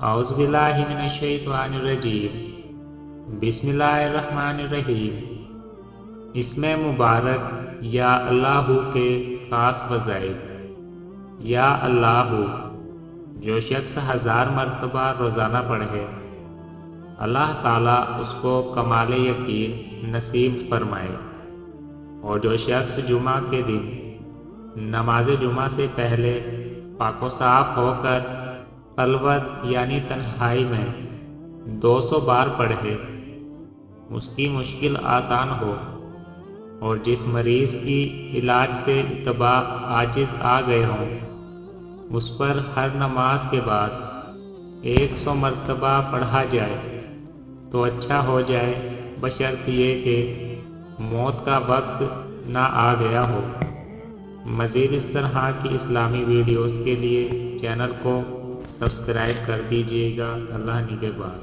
اعوذ باللہ من الشیطان الرجیم بسم اللہ الرحمن الرحیم۔ اسم مبارک یا اللہ کے خاص وظائف۔ یا اللہ، جو شخص 1000 مرتبہ روزانہ پڑھے اللہ تعالیٰ اس کو کمال یقین نصیب فرمائے، اور جو شخص جمعہ کے دن نماز جمعہ سے پہلے پاک و صاف ہو کر خلوت یعنی تنہائی میں 200 بار پڑھے اس کی مشکل آسان ہو، اور جس مریض کی علاج سے طبع عاجز آ گئے ہوں اس پر ہر نماز کے بعد 100 مرتبہ پڑھا جائے تو اچھا ہو جائے، بشرط یہ کہ موت کا وقت نہ آ گیا ہو۔ مزید اس طرح کی اسلامی ویڈیوز کے لیے چینل کو سبسکرائب کر دیجیے گا۔ اللہ نگہبان۔